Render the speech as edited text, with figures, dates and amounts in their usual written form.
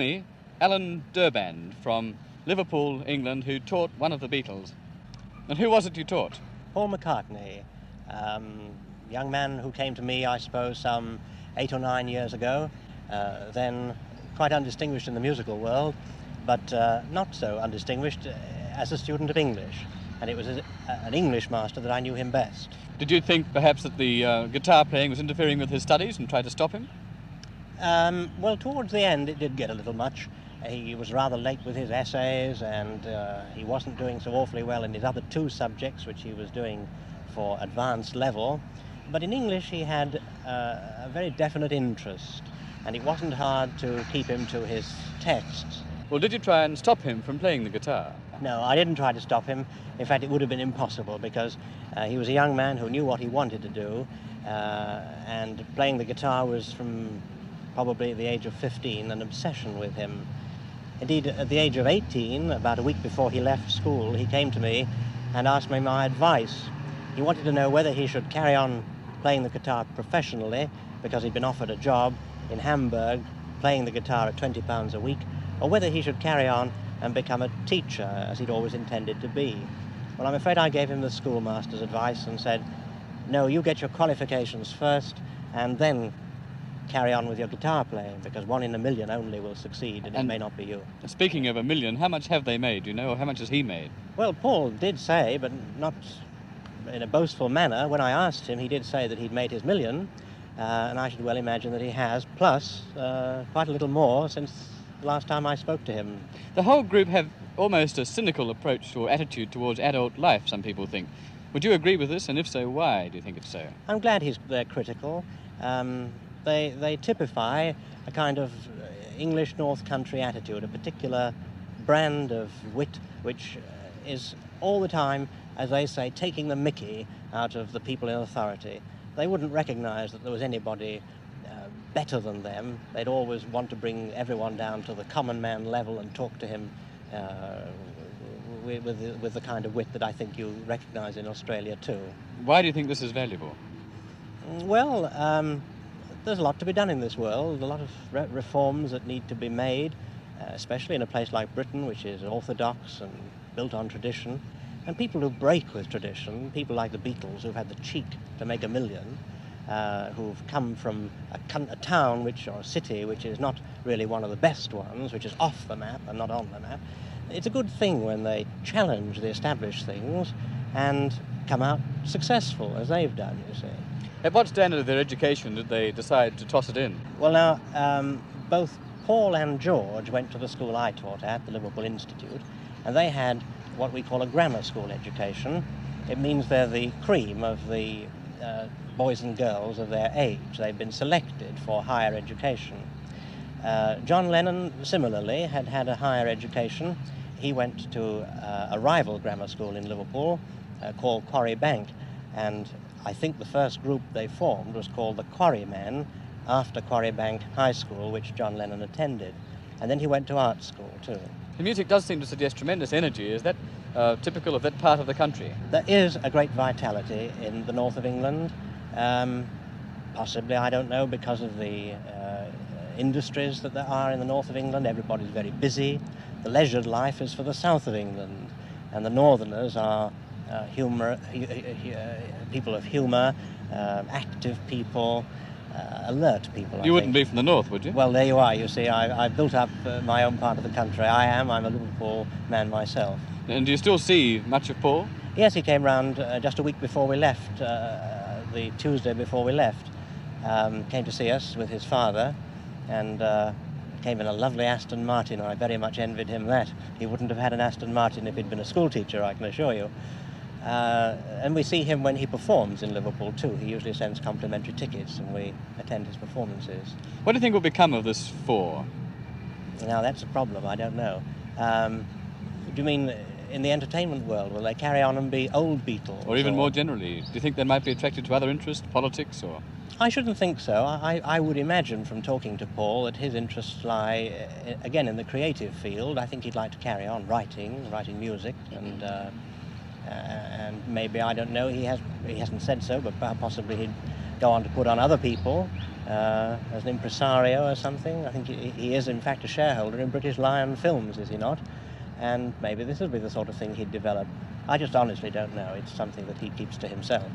Me, Alan Durband from Liverpool, England, who taught one of the Beatles. And who was it you taught? Paul McCartney, young man who came to me, I suppose, some 8 or 9 years ago, then quite undistinguished in the musical world, but not so undistinguished as a student of English. And it was an English master that I knew him best. Did you think perhaps that the guitar playing was interfering with his studies and tried to stop him? Well, towards the end it did get a little much. He was rather late with his essays, and he wasn't doing so awfully well in his other 2 subjects, which he was doing for advanced level. But in English he had a very definite interest, and it wasn't hard to keep him to his texts. Well, did you try and stop him from playing the guitar? No, I didn't try to stop him. In fact, it would have been impossible, because he was a young man who knew what he wanted to do, and playing the guitar was, from probably at the age of 15, an obsession with him. Indeed, at the age of 18, about a week before he left school, he came to me and asked me my advice. He wanted to know whether he should carry on playing the guitar professionally, because he'd been offered a job in Hamburg playing the guitar at £20 a week, or whether he should carry on and become a teacher, as he'd always intended to be. Well, I'm afraid I gave him the schoolmaster's advice and said, no, you get your qualifications first and then carry on with your guitar playing, because 1 in a million only will succeed, and it may not be you. Speaking of a million, how much have they made, do you know, or how much has he made? Well, Paul did say, but not in a boastful manner, when I asked him, he did say that he'd made his million, and I should well imagine that he has, plus quite a little more since the last time I spoke to him. The whole group have almost a cynical approach or attitude towards adult life, some people think. Would you agree with this, and if so, why do you think it's so? I'm glad they're critical. They typify a kind of English North Country attitude, a particular brand of wit which is all the time, as they say, taking the mickey out of the people in authority. They wouldn't recognise that there was anybody better than them. They'd always want to bring everyone down to the common man level and talk to him with the kind of wit that I think you recognise in Australia too. Why do you think this is valuable? Well, there's a lot to be done in this world, a lot of reforms that need to be made, especially in a place like Britain, which is orthodox and built on tradition. And people who break with tradition, people like the Beatles, who've had the cheek to make a million, who've come from a town or a city which is not really one of the best ones, which is off the map and not on the map. It's a good thing when they challenge the established things and come out successful, as they've done, you see. At what standard of their education did they decide to toss it in? Well, now, both Paul and George went to the school I taught at, the Liverpool Institute, and they had what we call a grammar school education. It means they're the cream of the boys and girls of their age. They've been selected for higher education. John Lennon, similarly, had had a higher education. He went to a rival grammar school in Liverpool called Quarry Bank, and I think the first group they formed was called the Quarrymen, after Quarry Bank High School, which John Lennon attended. And then he went to art school too. The music does seem to suggest tremendous energy. Is that typical of that part of the country? There is a great vitality in the north of England. Possibly, I don't know, because of the industries that there are in the north of England. Everybody's very busy. The leisured life is for the south of England, and the northerners are people of humour, active people, alert people. You wouldn't be from the north, would you? Well, there you are. You see, I've built up my own part of the country. I'm a Liverpool man myself. And do you still see much of Paul? Yes, he came round just a week before we left, the Tuesday before we left. Came to see us with his father, and came in a lovely Aston Martin. I very much envied him that. He wouldn't have had an Aston Martin if he'd been a schoolteacher, I can assure you. And we see him when he performs in Liverpool too. He usually sends complimentary tickets, and we attend his performances. What do you think will become of this 4? Now, that's a problem. I don't know. Do you mean in the entertainment world? Will they carry on and be old Beatles? Or even more generally? Do you think they might be attracted to other interests, politics, or...? I shouldn't think so. I would imagine from talking to Paul that his interests lie, again, in the creative field. I think he'd like to carry on writing music, and maybe, I don't know, he hasn't said so, but possibly he'd go on to put on other people as an impresario or something. I think he is in fact a shareholder in British Lion Films, is he not? And maybe this would be the sort of thing he'd develop. I just honestly don't know. It's something that he keeps to himself.